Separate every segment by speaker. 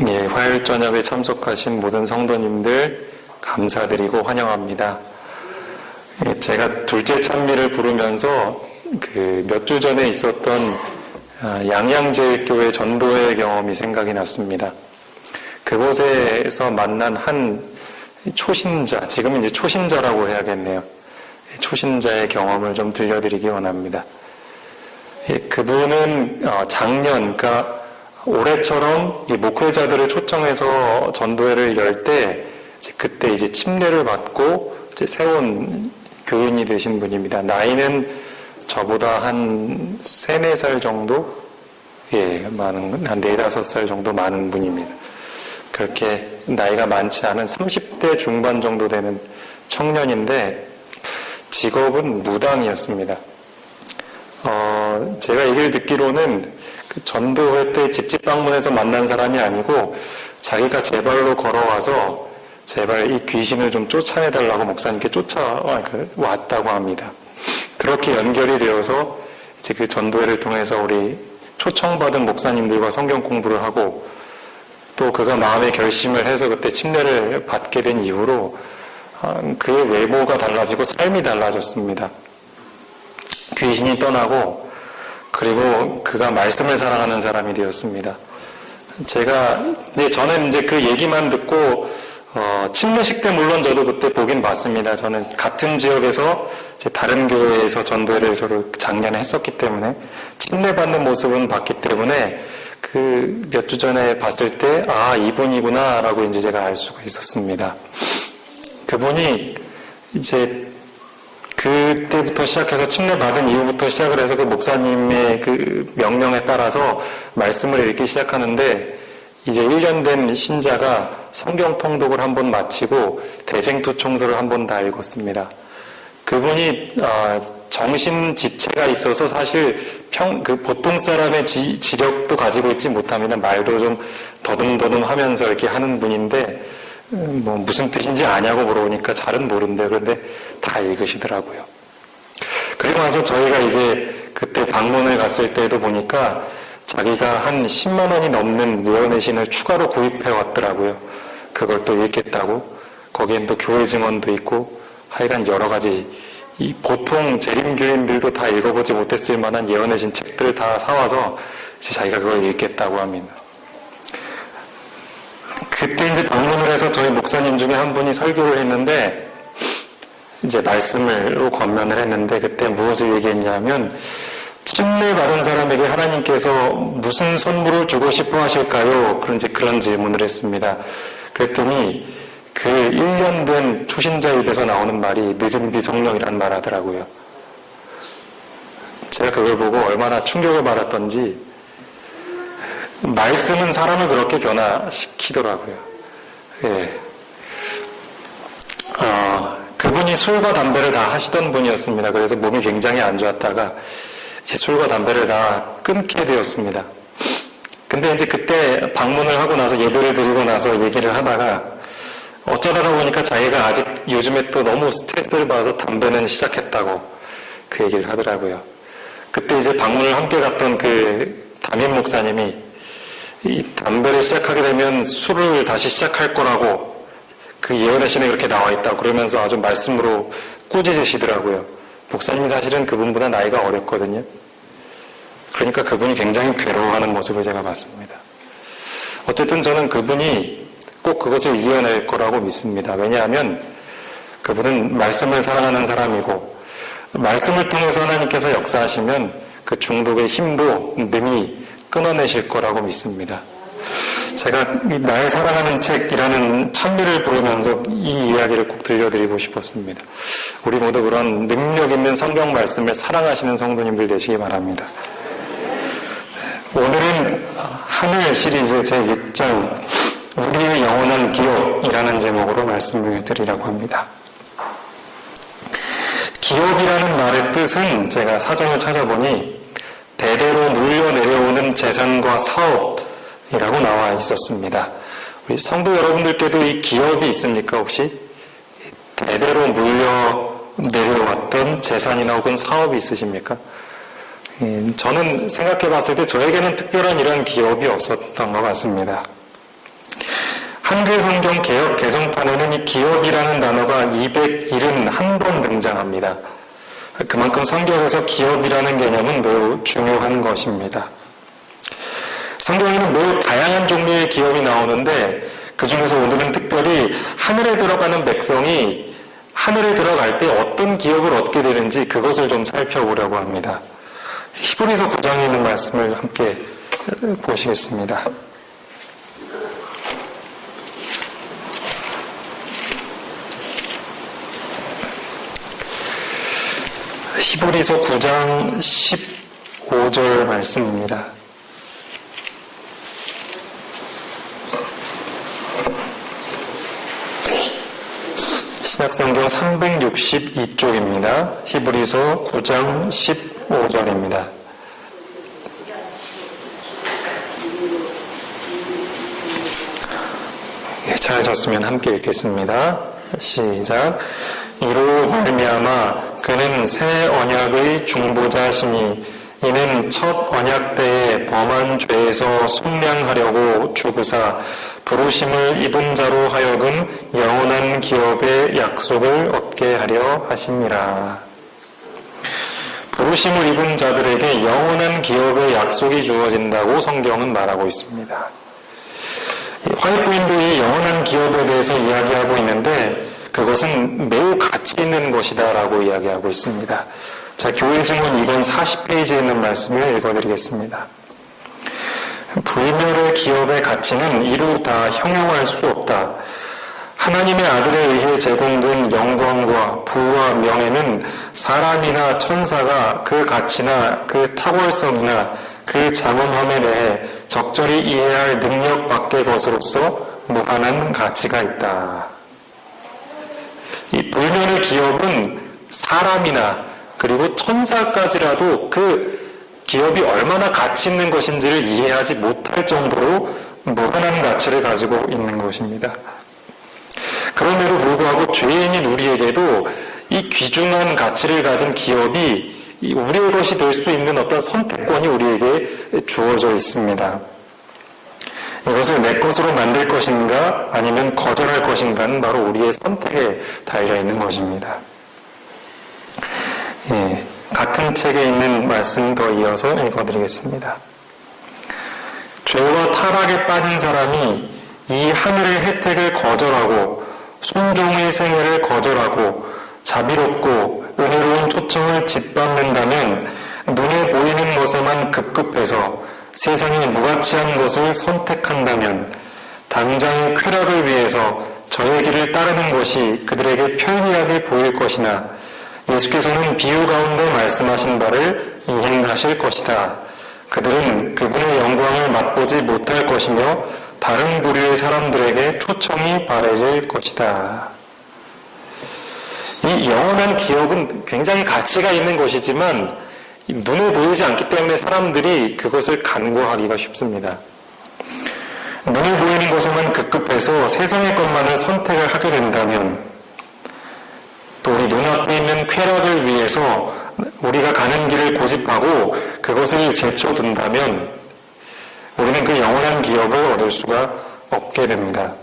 Speaker 1: 예, 화요일 저녁에 참석하신 모든 성도님들 감사드리고 환영합니다. 예, 제가 둘째 찬미를 부르면서 몇 주 전에 있었던 양양제일교회 전도회 경험이 생각이 났습니다. 그곳에서 만난 한 초신자, 지금 이제 초신자라고 해야겠네요. 초신자의 경험을 좀 들려드리기 원합니다. 예, 그분은 작년, 그러니까 올해처럼 이 목회자들을 초청해서 전도회를 열 때 그때 이제 침례를 받고 이제 세운 교인이 되신 분입니다. 나이는 저보다 한 3, 4살 정도? 예, 한 4, 5살 정도 많은 분입니다. 그렇게 나이가 많지 않은 30대 중반 정도 되는 청년인데 직업은 무당이었습니다. 제가 얘기를 듣기로는 그 전도회 때 직접 방문해서 만난 사람이 아니고 자기가 제 발로 걸어와서 제발 이 귀신을 좀 쫓아내달라고 목사님께 쫓아왔다고 합니다. 그렇게 연결이 되어서 이제 그 전도회를 통해서 우리 초청받은 목사님들과 성경 공부를 하고 또 그가 마음의 결심을 해서 그때 침례를 받게 된 이후로 그의 외모가 달라지고 삶이 달라졌습니다. 귀신이 떠나고 그리고 그가 말씀을 사랑하는 사람이 되었습니다. 저는 이제 그 얘기만 듣고 침례식 때 물론 저도 그때 보긴 봤습니다. 저는 같은 지역에서 이제 다른 교회에서 전도회를 저도 작년에 했었기 때문에 침례 받는 모습은 봤기 때문에 그 몇 주 전에 봤을 때 이분이구나 라고 이제 제가 알 수가 있었습니다. 그분이 이제 그때부터 시작해서 침례 받은 이후부터 시작을 해서 그 목사님의 그 명령에 따라서 말씀을 읽기 시작하는데 이제 1년 된 신자가 성경 통독을 한번 마치고 대쟁투 총서를 한번 다 읽었습니다. 그분이 정신 지체가 있어서 사실 보통 사람의 지력도 가지고 있지 못합니다. 말도 좀 더듬더듬 하면서 이렇게 하는 분인데 무슨 뜻인지 아냐고 물어보니까 잘은 모른대요. 그런데 다 읽으시더라고요. 그리고 나서 저희가 이제 그때 방문을 갔을 때도 보니까 자기가 한 10만 원이 넘는 예언의 신을 추가로 구입해 왔더라고요. 그걸 또 읽겠다고. 거기엔 또 교회 증언도 있고 하여간 여러 가지 보통 재림교인들도 다 읽어보지 못했을 만한 예언의 신 책들을 다 사와서 이제 자기가 그걸 읽겠다고 합니다. 그때 이제 방문을 해서 저희 목사님 중에 한 분이 설교를 했는데 이제 말씀으로 권면을 했는데 그때 무엇을 얘기했냐면 침례 받은 사람에게 하나님께서 무슨 선물을 주고 싶어 하실까요? 그런 질문을 했습니다. 그랬더니 그 1년 된 초신자 입에서 나오는 말이 늦은 비성령이라는 말 하더라고요. 제가 그걸 보고 얼마나 충격을 받았던지 말씀은 사람을 그렇게 변화시키더라고요. 예. 그분이 술과 담배를 다 하시던 분이었습니다. 그래서 몸이 굉장히 안 좋았다가 이제 술과 담배를 다 끊게 되었습니다. 근데 이제 그때 방문을 하고 나서 예배를 드리고 나서 얘기를 하다가 어쩌다가 보니까 자기가 아직 요즘에 또 너무 스트레스를 받아서 담배는 시작했다고 그 얘기를 하더라고요. 그때 이제 방문을 함께 갔던 그 담임 목사님이 이 담배를 시작하게 되면 술을 다시 시작할 거라고 그 예언의 신에 그렇게 나와 있다고 그러면서 아주 말씀으로 꾸짖으시더라고요. 목사님이 사실은 그분보다 나이가 어렸거든요. 그러니까 그분이 굉장히 괴로워하는 모습을 제가 봤습니다. 어쨌든 저는 그분이 꼭 그것을 이겨낼 거라고 믿습니다. 왜냐하면 그분은 말씀을 사랑하는 사람이고 말씀을 통해서 하나님께서 역사하시면 그 중독의 힘도 능히 끊어내실 거라고 믿습니다. 제가 나의 사랑하는 책이라는 찬미를 부르면서 이 이야기를 꼭 들려드리고 싶었습니다. 우리 모두 그런 능력 있는 성경 말씀을 사랑하시는 성도님들 되시기 바랍니다. 오늘은 하늘 시리즈 제6장 우리의 영원한 기업이라는 제목으로 말씀을 드리려고 합니다. 기업이라는 말의 뜻은 제가 사전을 찾아보니 대대로 물려 내려오는 재산과 사업이라고 나와 있었습니다. 우리 성도 여러분들께도 이 기업이 있습니까 혹시? 대대로 물려 내려왔던 재산이나 혹은 사업이 있으십니까? 저는 생각해 봤을 때 저에게는 특별한 이런 기업이 없었던 것 같습니다. 한글 성경 개역 개정판에는 이 기업이라는 단어가 271번 등장합니다. 그만큼 성경에서 기업이라는 개념은 매우 중요한 것입니다. 성경에는 매우 다양한 종류의 기업이 나오는데 그 중에서 오늘은 특별히 하늘에 들어가는 백성이 하늘에 들어갈 때 어떤 기업을 얻게 되는지 그것을 좀 살펴보려고 합니다. 히브리서 9장에 있는 말씀을 함께 보시겠습니다. 히브리서 9장 15절 말씀입니다. 신약성경 362쪽입니다. 히브리서 9장 15절입니다. 찾으셨으면 함께 읽겠습니다. 시작. 이로 말미암아 그는 새 언약의 중보자시니 이는 첫 언약 때에 범한 죄에서 속량하려고 주구사 부르심을 입은 자로 하여금 영원한 기업의 약속을 얻게 하려 하심이라. 부르심을 입은 자들에게 영원한 기업의 약속이 주어진다고 성경은 말하고 있습니다. 화이트윈도 이 영원한 기업에 대해서 이야기하고 있는데 그것은 매우 가치 있는 것이다 라고 이야기하고 있습니다. 자, 교회 증언 2권 40페이지에 있는 말씀을 읽어드리겠습니다. 불멸의 기업의 가치는 이루 다 형용할 수 없다. 하나님의 아들에 의해 제공된 영광과 부와 명예는 사람이나 천사가 그 가치나 그 탁월성이나 그 장엄함에 대해 적절히 이해할 능력 밖의 것으로서 무한한 가치가 있다. 이 불멸의 기업은 사람이나 그리고 천사까지라도 그 기업이 얼마나 가치 있는 것인지를 이해하지 못할 정도로 무한한 가치를 가지고 있는 것입니다. 그럼에도 불구하고 죄인인 우리에게도 이 귀중한 가치를 가진 기업이 우리의 것이 될 수 있는 어떤 선택권이 우리에게 주어져 있습니다. 이것을 내 것으로 만들 것인가 아니면 거절할 것인가는 바로 우리의 선택에 달려있는 것입니다. 같은 책에 있는 말씀 더 이어서 읽어드리겠습니다. 죄와 타락에 빠진 사람이 이 하늘의 혜택을 거절하고 순종의 생애를 거절하고 자비롭고 은혜로운 초청을 짓밟는다면 눈에 보이는 것에만 급급해서 세상이 무가치한 것을 선택한다면 당장의 쾌락을 위해서 저의 길을 따르는 것이 그들에게 편리하게 보일 것이나 예수께서는 비유 가운데 말씀하신 바를 이행하실 것이다. 그들은 그분의 영광을 맛보지 못할 것이며 다른 부류의 사람들에게 초청이 바래질 것이다. 이 영원한 기업은 굉장히 가치가 있는 것이지만 눈에 보이지 않기 때문에 사람들이 그것을 간과하기가 쉽습니다. 눈에 보이는 것에만 급급해서 세상의 것만을 선택을 하게 된다면 또 우리 눈앞에 있는 쾌락을 위해서 우리가 가는 길을 고집하고 그것을 제쳐둔다면 우리는 그 영원한 기업을 얻을 수가 없게 됩니다.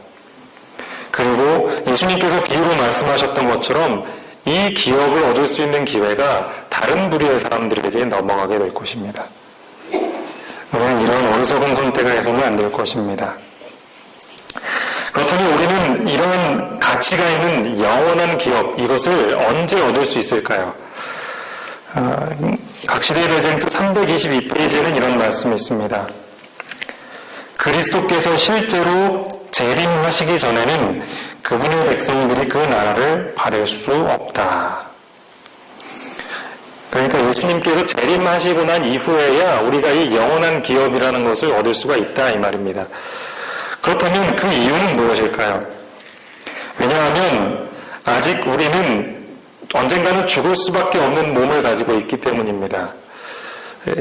Speaker 1: 그리고 예수님께서 비유로 말씀하셨던 것처럼 이 기업을 얻을 수 있는 기회가 다른 부류의 사람들에게 넘어가게 될 것입니다. 우리는 이런 어리석은 선택을 해서는 안 될 것입니다. 그렇다면 우리는 이런 가치가 있는 영원한 기업, 이것을 언제 얻을 수 있을까요? 각시대의 레젠트 322페이지에는 이런 말씀이 있습니다. 그리스도께서 실제로 재림하시기 전에는 그분의 백성들이 그 나라를 받을 수 없다. 그러니까 예수님께서 재림하시고 난 이후에야 우리가 이 영원한 기업이라는 것을 얻을 수가 있다 이 말입니다. 그렇다면 그 이유는 무엇일까요? 왜냐하면 아직 우리는 언젠가는 죽을 수밖에 없는 몸을 가지고 있기 때문입니다.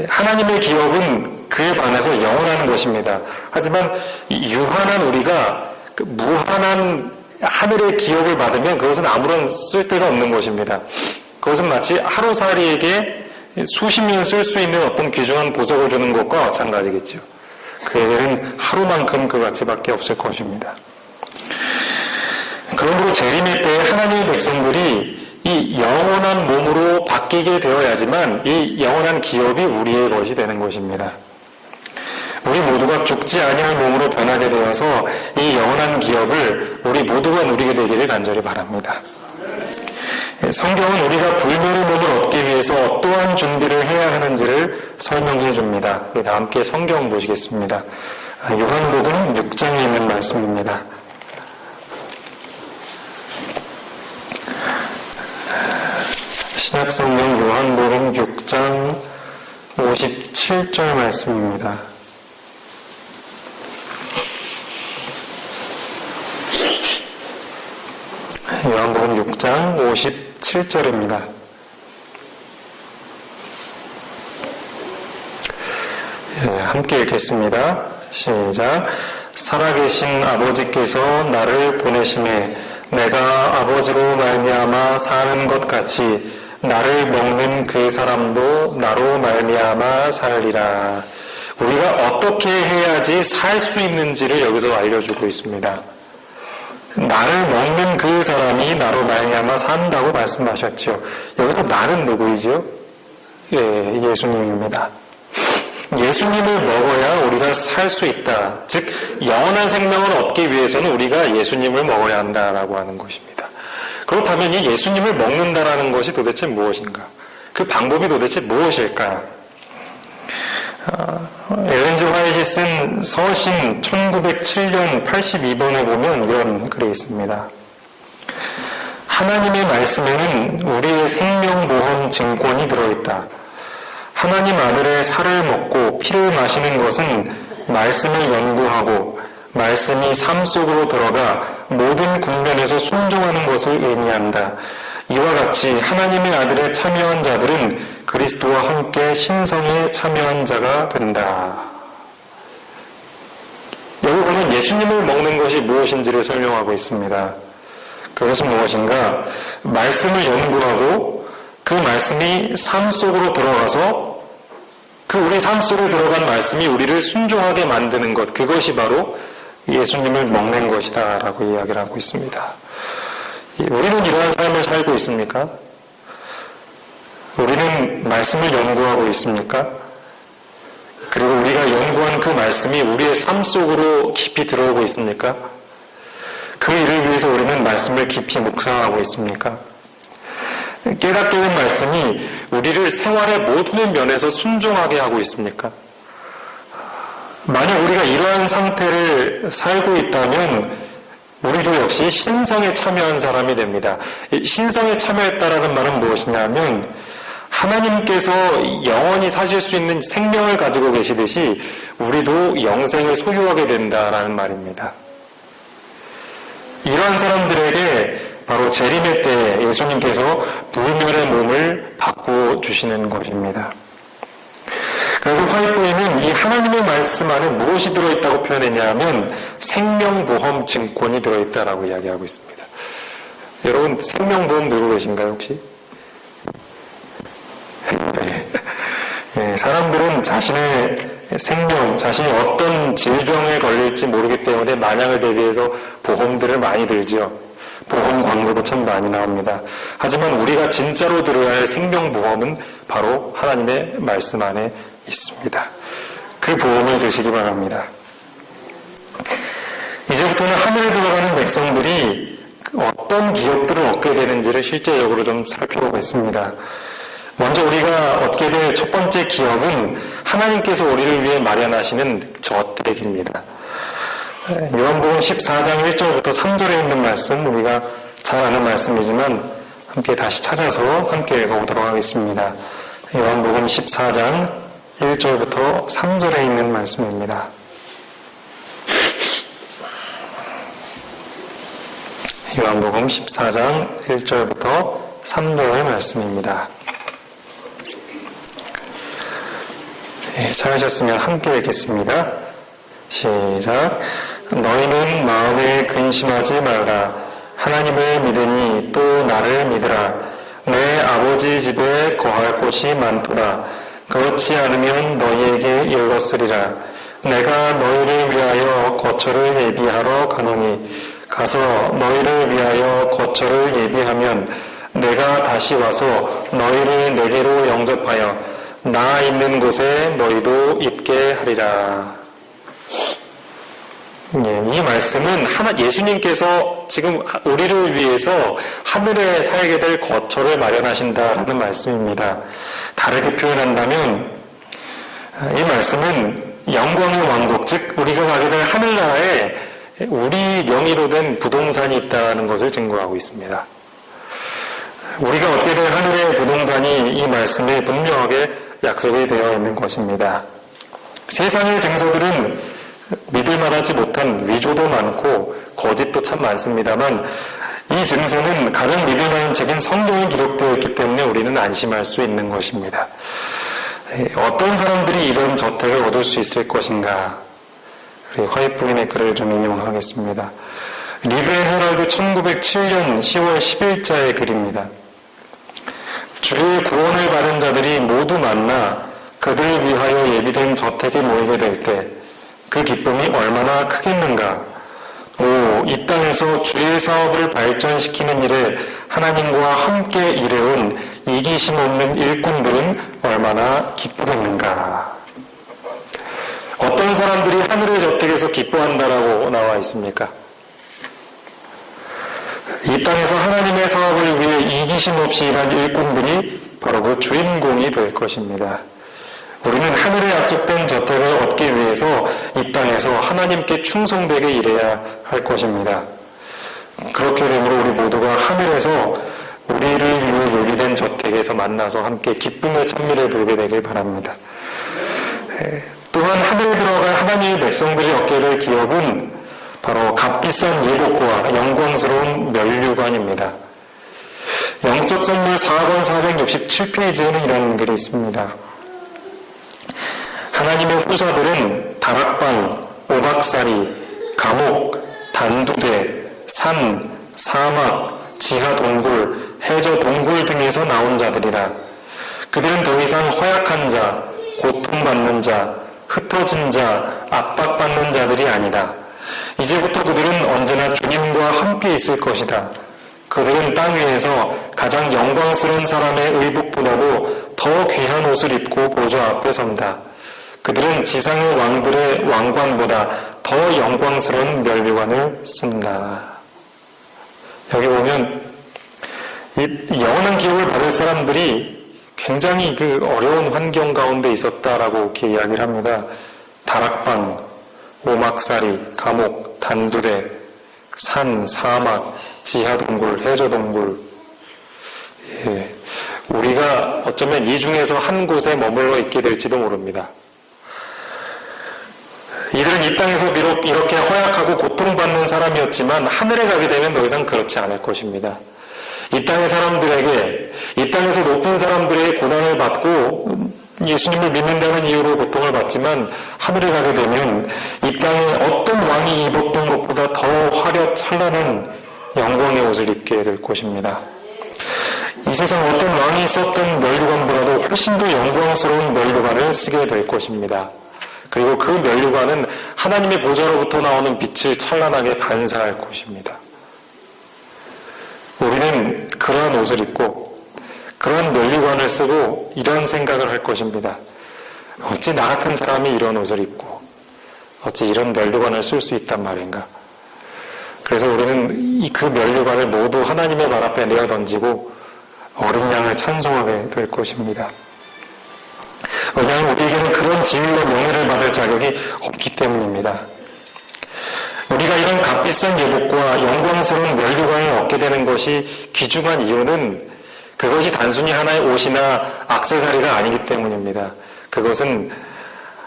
Speaker 1: 하나님의 기업은 그에 반해서 영원한 것입니다. 하지만 유한한 우리가 그 무한한 하늘의 기업을 받으면 그것은 아무런 쓸데가 없는 것입니다. 그것은 마치 하루살이에게 수십 년 쓸 수 있는 어떤 귀중한 보석을 주는 것과 마찬가지겠죠. 그에게는 하루만큼 그 가치밖에 없을 것입니다. 그러므로 재림의 때에 하나님의 백성들이 이 영원한 몸으로 바뀌게 되어야지만 이 영원한 기업이 우리의 것이 되는 것입니다. 우리 모두가 죽지 아니할 몸으로 변하게 되어서 이 영원한 기업을 우리 모두가 누리게 되기를 간절히 바랍니다. 성경은 우리가 불멸의 몸을 얻기 위해서 어떠한 준비를 해야 하는지를 설명해 줍니다. 우리 함께 성경 보시겠습니다. 요한복음 6장에 있는 말씀입니다. 신약성경 요한복음 6장 57절 말씀입니다. 요한복음 6장 57절입니다. 함께 읽겠습니다. 시작. 살아계신 아버지께서 나를 보내심에 내가 아버지로 말미암아 사는 것 같이 나를 먹는 그 사람도 나로 말미암아 살리라. 우리가 어떻게 해야지 살 수 있는지를 여기서 알려주고 있습니다. 나를 먹는 그 사람이 나로 말미암아 산다고 말씀하셨죠. 여기서 나는 누구이죠? 예수님입니다. 예수님을 먹어야 우리가 살 수 있다. 즉 영원한 생명을 얻기 위해서는 우리가 예수님을 먹어야 한다라고 하는 것입니다. 그렇다면 이 예수님을 먹는다라는 것이 도대체 무엇인가? 그 방법이 도대체 무엇일까요? 엘렌 G. 화이트 쓴 서신 1907년 82번에 보면 이런 글이 있습니다. 하나님의 말씀에는 우리의 생명보험 증권이 들어있다. 하나님 아들의 살을 먹고 피를 마시는 것은 말씀을 연구하고 말씀이 삶 속으로 들어가 모든 국면에서 순종하는 것을 의미한다. 이와 같이 하나님의 아들에 참여한 자들은 그리스도와 함께 신성에 참여한 자가 된다. 여기 보면 예수님을 먹는 것이 무엇인지를 설명하고 있습니다. 그것은 무엇인가? 말씀을 연구하고 그 말씀이 삶 속으로 들어가서 그 우리 삶 속에 들어간 말씀이 우리를 순종하게 만드는 것, 그것이 바로 예수님을 먹는 것이다 라고 이야기를 하고 있습니다. 우리는 이러한 삶을 살고 있습니까? 우리는 말씀을 연구하고 있습니까? 그리고 우리가 연구한 그 말씀이 우리의 삶 속으로 깊이 들어오고 있습니까? 그 일을 위해서 우리는 말씀을 깊이 묵상하고 있습니까? 깨닫게 된 말씀이 우리를 생활의 모든 면에서 순종하게 하고 있습니까? 만약 우리가 이러한 상태를 살고 있다면 우리도 역시 신성에 참여한 사람이 됩니다. 신성에 참여했다라는 말은 무엇이냐면 하나님께서 영원히 사실 수 있는 생명을 가지고 계시듯이 우리도 영생을 소유하게 된다라는 말입니다. 이러한 사람들에게 바로 재림의 때에 예수님께서 불멸의 몸을 바꿔주시는 것입니다. 그래서 화이트보이는 이 하나님의 말씀 안에 무엇이 들어있다고 표현했냐면 생명보험 증권이 들어있다라고 이야기하고 있습니다. 여러분 생명보험 들고 계신가요 혹시? 네, 사람들은 자신의 생명, 자신이 어떤 질병에 걸릴지 모르기 때문에 만약을 대비해서 보험들을 많이 들죠. 보험 광고도 참 많이 나옵니다. 하지만 우리가 진짜로 들어야 할 생명보험은 바로 하나님의 말씀 안에 있습니다. 그 보험을 드시기 바랍니다. 이제부터는 하늘에 들어가는 백성들이 어떤 기업들을 얻게 되는지를 실제적으로 좀 살펴보겠습니다. 먼저 우리가 얻게 될 첫 번째 기업은 하나님께서 우리를 위해 마련하시는 저택입니다. 요한복음 14장 1절부터 3절에 있는 말씀, 우리가 잘 아는 말씀이지만 함께 다시 찾아서 함께 읽어보도록 하겠습니다. 요한복음 14장 1절부터 3절에 있는 말씀입니다. 요한복음 14장 1절부터 3절의 말씀입니다. 찾으셨으면 함께 읽겠습니다. 시작. 너희는 마음에 근심하지 말라. 하나님을 믿으니 또 나를 믿으라. 내 아버지 집에 거할 곳이 많도다. 그렇지 않으면 너희에게 이르렀으리라. 내가 너희를 위하여 거처를 예비하러 가노니 가서 너희를 위하여 거처를 예비하면 내가 다시 와서 너희를 내게로 영접하여 나 있는 곳에 너희도 있게 하리라. 이 말씀은 예수님께서 지금 우리를 위해서 하늘에 살게 될 거처를 마련하신다는 말씀입니다. 다르게 표현한다면 이 말씀은 영광의 왕국, 즉 우리가 가게 될 하늘나라에 우리 명의로 된 부동산이 있다는 것을 증거하고 있습니다. 우리가 얻게 될 하늘의 부동산이 이 말씀에 분명하게 약속이 되어 있는 것입니다. 세상의 증서들은 믿을 만하지 못한 위조도 많고 거짓도 참 많습니다만 이 증서는 가장 믿을 만한 책인 성경에 기록되어 있기 때문에 우리는 안심할 수 있는 것입니다. 어떤 사람들이 이런 저택을 얻을 수 있을 것인가? 우리 화이트부인의 글을 좀 인용하겠습니다. 리베 헤럴드 1907년 10월 10일자의 글입니다. 주의 구원을 받은 자들이 모두 만나 그들을 위하여 예비된 저택에 모이게 될 때 그 기쁨이 얼마나 크겠는가. 이 땅에서 주의 사업을 발전시키는 일에 하나님과 함께 일해온 이기심 없는 일꾼들은 얼마나 기쁘겠는가. 어떤 사람들이 하늘의 저택에서 기뻐한다라고 나와 있습니까? 이 땅에서 하나님의 사업을 위해 이기심 없이 일한 일꾼들이 바로 그 주인공이 될 것입니다. 우리는 하늘에 약속된 저택을 얻기 위해서 이 땅에서 하나님께 충성되게 일해야 할 것입니다. 그렇게 되므로 우리 모두가 하늘에서 우리를 위해 예비된 저택에서 만나서 함께 기쁨의 찬미를 부르게 되길 바랍니다. 또한 하늘에 들어갈 하나님의 백성들이 얻게 될 기업은 바로 값비싼 예복과 영광스러운 면류관입니다. 영적 선물 4권 467페이지에는 이런 글이 있습니다. 하나님의 후사들은 다락방, 오박살이, 감옥, 단두대, 산, 사막, 지하 동굴, 해저 동굴 등에서 나온 자들이라. 그들은 더 이상 허약한 자, 고통받는 자, 흩어진 자, 압박받는 자들이 아니라 이제부터 그들은 언제나 주님과 함께 있을 것이다. 그들은 땅 위에서 가장 영광스러운 사람의 의복보다도 더 귀한 옷을 입고 보좌 앞에 선다. 그들은 지상의 왕들의 왕관보다 더 영광스러운 면류관을 쓴다. 여기 보면 이 영원한 기업을 받을 사람들이 굉장히 그 어려운 환경 가운데 있었다라고 이렇게 이야기를 합니다. 다락방, 오막살이, 감옥, 단두대, 산, 사막, 지하동굴, 해저동굴. 우리가 어쩌면 이 중에서 한 곳에 머물러 있게 될지도 모릅니다. 이들은 이 땅에서 비록 이렇게 허약하고 고통받는 사람이었지만 하늘에 가게 되면 더 이상 그렇지 않을 것입니다. 이 땅의 사람들에게, 이 땅에서 높은 사람들의 고난을 받고 예수님을 믿는다는 이유로 고통을 받지만 하늘에 가게 되면 이 땅에 어떤 왕이 입었던 것보다 더 화려 찬란한 영광의 옷을 입게 될 것입니다. 이 세상 어떤 왕이 썼던 면류관보다도 훨씬 더 영광스러운 면류관을 쓰게 될 것입니다. 그리고 그 면류관은 하나님의 보좌로부터 나오는 빛을 찬란하게 반사할 것입니다. 우리는 그러한 옷을 입고 그러한 면류관을 쓰고 이런 생각을 할 것입니다. 어찌 나 같은 사람이 이런 옷을 입고 어찌 이런 면류관을 쓸 수 있단 말인가. 그래서 우리는 그 면류관을 모두 하나님의 발 앞에 내어 던지고 어린 양을 찬송하게 될 것입니다. 왜냐하면 우리에게는 그런 지위와 명예를 받을 자격이 없기 때문입니다. 우리가 이런 값비싼 예복과 영광스러운 면류관을 얻게 되는 것이 귀중한 이유는 그것이 단순히 하나의 옷이나 액세서리가 아니기 때문입니다. 그것은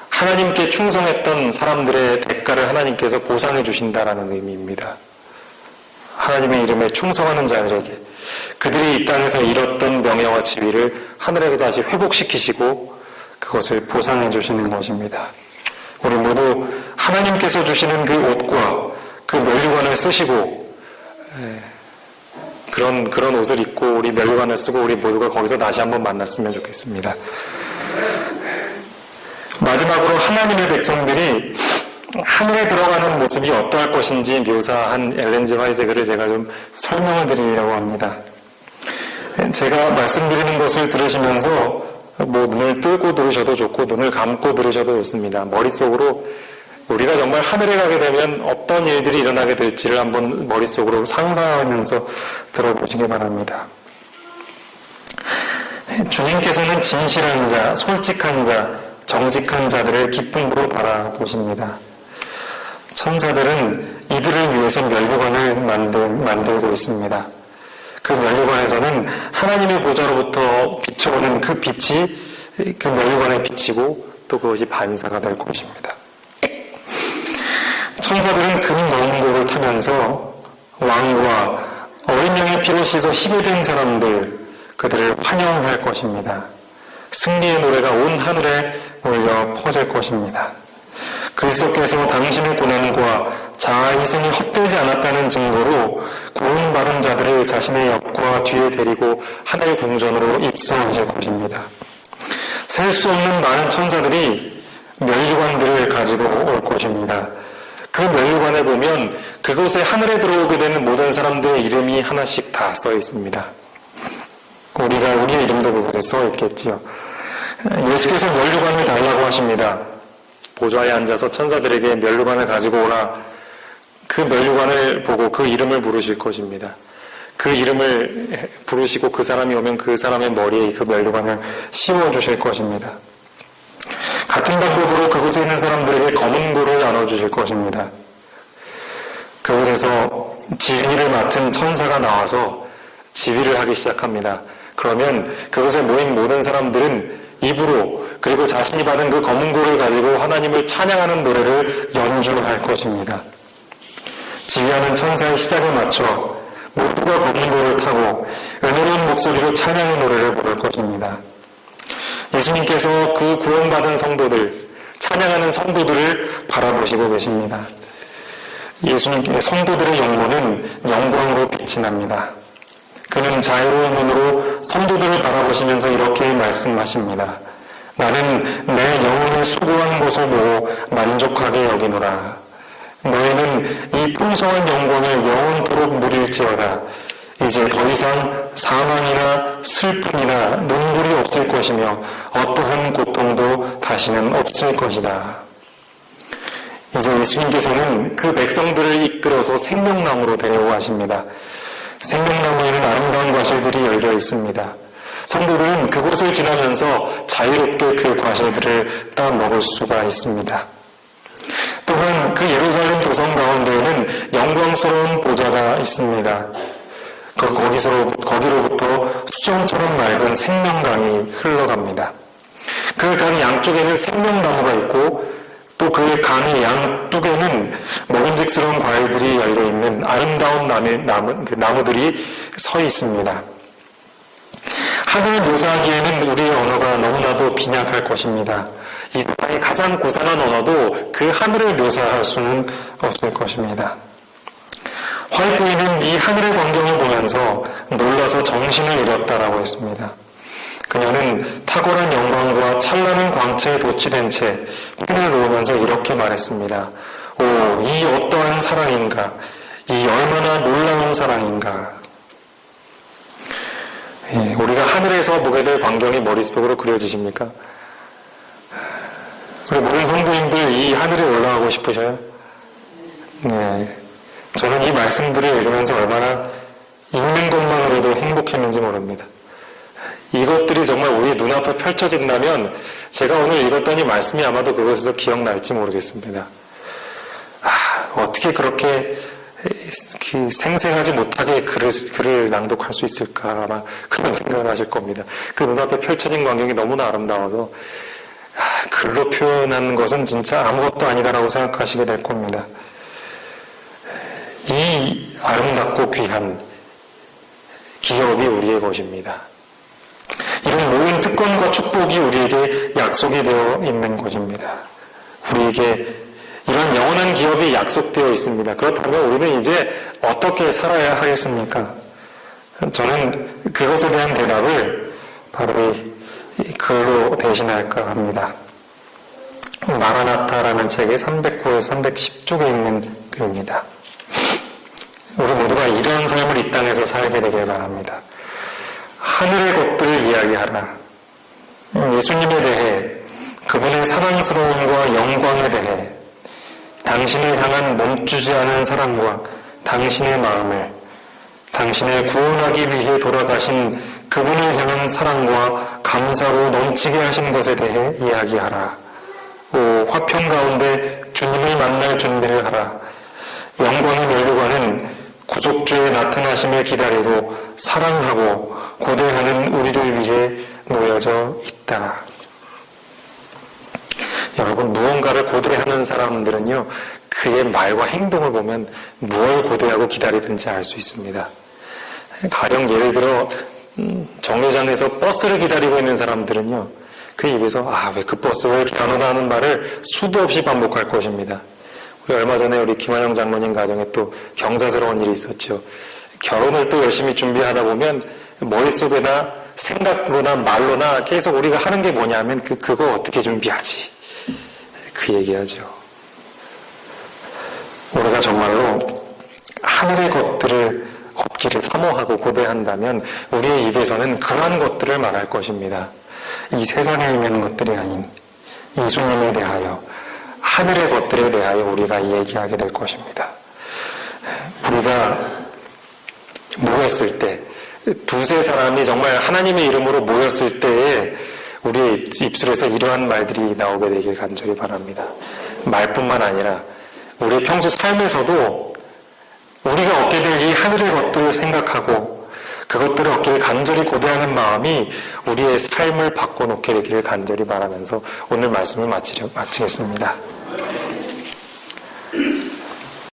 Speaker 1: 하나님께 충성했던 사람들의 대가를 하나님께서 보상해 주신다라는 의미입니다. 하나님의 이름에 충성하는 자들에게 그들이 이 땅에서 잃었던 명예와 지위를 하늘에서 다시 회복시키시고 그것을 보상해 주시는 것입니다. 우리 모두 하나님께서 주시는 그 옷과 그 면류관을 쓰시고 그런 옷을 입고 우리 면류관을 쓰고 우리 모두가 거기서 다시 한번 만났으면 좋겠습니다. 마지막으로 하나님의 백성들이 하늘에 들어가는 모습이 어떠할 것인지 묘사한 엘렌 G 화이제거를 제가 좀 설명을 드리려고 합니다. 제가 말씀드리는 것을 들으시면서 눈을 뜨고 들으셔도 좋고 눈을 감고 들으셔도 좋습니다. 머릿속으로 우리가 정말 하늘에 가게 되면 어떤 일들이 일어나게 될지를 한번 머릿속으로 상상하면서 들어보시기 바랍니다. 주님께서는 진실한 자, 솔직한 자, 정직한 자들을 기쁨으로 바라보십니다. 천사들은 이들을 위해서 면류관을 만들고 있습니다. 그 면류관에서는 하나님의 보좌로부터 비춰오는 그 빛이 그 면류관에 비치고 또 그것이 반사가 될 것입니다. 천사들은 금 너은고를 타면서 왕과 어린 양의 피로 씻어 희게 된 사람들, 그들을 환영할 것입니다. 승리의 노래가 온 하늘에 울려 퍼질 것입니다. 그리스도께서 당신의 고난과 자아 희생이 헛되지 않았다는 증거로 구원받은 자들을 자신의 옆과 뒤에 데리고 하늘 궁전으로 입성하실 것입니다. 셀 수 없는 많은 천사들이 면류관들을 가지고 올 것입니다. 그 면류관에 보면 그곳에 하늘에 들어오게 되는 모든 사람들의 이름이 하나씩 다 써 있습니다. 우리의 이름도 그곳에 써 있겠지요. 예수께서 면류관을 달라고 하십니다. 보좌에 앉아서 천사들에게 면류관을 가지고 오라. 그 면류관을 보고 그 이름을 부르실 것입니다. 그 이름을 부르시고 그 사람이 오면 그 사람의 머리에 그 면류관을 씌워주실 것입니다. 같은 방법으로 그곳에 있는 사람들에게 검은 고를 나눠주실 것입니다. 그곳에서 지휘를 맡은 천사가 나와서 지휘를 하기 시작합니다. 그러면 그곳에 모인 모든 사람들은 입으로 그리고 자신이 받은 그 검은 고를 가지고 하나님을 찬양하는 노래를 연주할 것입니다. 지휘하는 천사의 시작에 맞춰 모두가 검은 고를 타고 은혜로운 목소리로 찬양의 노래를 부를 것입니다. 예수님께서 그 구원받은 성도들, 찬양하는 성도들을 바라보시고 계십니다. 예수님께 성도들의 영혼은 영광으로 빛이 납니다. 그는 자유로운 눈으로 성도들을 바라보시면서 이렇게 말씀하십니다. 나는 내 영혼의 수고한 것을 보고 만족하게 여기노라. 너희는 이 풍성한 영광을 영원토록 누릴지어다. 이제 더 이상 사망이나 슬픔이나 눈물이 없을 것이며 어떠한 고통도 다시는 없을 것이다. 이제 예수님께서는 그 백성들을 이끌어서 생명나무로 데려가십니다. 생명나무에는 아름다운 과실들이 열려 있습니다. 성도들은 그곳을 지나면서 자유롭게 그 과실들을 따먹을 수가 있습니다. 또한 그 예루살렘 도성 가운데에는 영광스러운 보좌가 있습니다. 거기로부터 수정처럼 맑은 생명강이 흘러갑니다. 그 강 양쪽에는 생명나무가 있고 또 그 강의 양쪽에는 먹음직스러운 과일들이 열려있는 아름다운 나무들이 서 있습니다. 하늘을 묘사하기에는 우리의 언어가 너무나도 빈약할 것입니다. 이 세상의 가장 고상한 언어도 그 하늘을 묘사할 수는 없을 것입니다. 화이트부인은 이 하늘의 광경을 보면서 놀라서 정신을 잃었다라고 했습니다. 그녀는 탁월한 영광과 찬란한 광채에 도취된 채 펜을 놓으면서 이렇게 말했습니다. 오, 이 어떠한 사랑인가? 이 얼마나 놀라운 사랑인가? 예, 우리가 하늘에서 보게 될 광경이 머릿속으로 그려지십니까? 우리 모든 성도님들 이 하늘에 올라가고 싶으셔요? 네. 저는 이 말씀들을 읽으면서 얼마나 읽는 것만으로도 행복했는지 모릅니다. 이것들이 정말 우리 눈앞에 펼쳐진다면 제가 오늘 읽었던 이 말씀이 아마도 그것에서 기억날지 모르겠습니다. 어떻게 그렇게 생생하지 못하게 글을 낭독할 수 있을까 아마 그런 생각을 하실 겁니다. 그 눈앞에 펼쳐진 광경이 너무나 아름다워서 글로 표현하는 것은 진짜 아무것도 아니다라고 생각하시게 될 겁니다. 이 아름답고 귀한 기업이 우리의 것입니다. 이런 모든 특권과 축복이 우리에게 약속이 되어 있는 것입니다. 우리에게 이런 영원한 기업이 약속되어 있습니다. 그렇다면 우리는 이제 어떻게 살아야 하겠습니까? 저는 그것에 대한 대답을 바로 이 글로 대신할까 합니다. 마라나타라는 책의 309에서 310쪽에 있는 글입니다. 우리 모두가 이런 삶을 이 땅에서 살게 되길 바랍니다. 하늘의 것들을 이야기하라. 예수님에 대해, 그분의 사랑스러움과 영광에 대해, 당신을 향한 멈추지 않은 사랑과 당신의 마음을, 당신을 구원하기 위해 돌아가신 그분을 향한 사랑과 감사로 넘치게 하신 것에 대해 이야기하라. 오, 화평 가운데 주님을 만날 준비를 하라. 영광의 면류관은 구속주의 나타나심을 기다리고 사랑하고 고대하는 우리를 위해 놓여져 있다. 여러분, 무언가를 고대하는 사람들은요, 그의 말과 행동을 보면 무엇을 고대하고 기다리든지 알 수 있습니다. 가령 예를 들어 정류장에서 버스를 기다리고 있는 사람들은요, 그 입에서 왜 그 버스 왜 이렇게 안 오나 하는 말을 수도 없이 반복할 것입니다. 우리 얼마 전에 우리 김한영 장로님 가정에 또 경사스러운 일이 있었죠. 결혼을 또 열심히 준비하다 보면 머릿속에나 생각으로나 말로나 계속 우리가 하는 게 뭐냐면 그거 어떻게 준비하지? 그 얘기하죠. 우리가 정말로 하늘의 것들을 얻기를 사모하고 고대한다면 우리의 입에서는 그러한 것들을 말할 것입니다. 이 세상에 있는 것들이 아닌 예수님에 대하여, 하늘의 것들에 대하여 우리가 얘기하게 될 것입니다. 우리가 모였을 때, 두세 사람이 정말 하나님의 이름으로 모였을 때에 우리의 입술에서 이러한 말들이 나오게 되길 간절히 바랍니다. 말뿐만 아니라 우리의 평소 삶에서도 우리가 얻게 될 이 하늘의 것들을 생각하고 그것들을 얻기를 간절히 고대하는 마음이 우리의 삶을 바꿔놓게 되기를 간절히 바라면서 오늘 말씀을 마치겠습니다.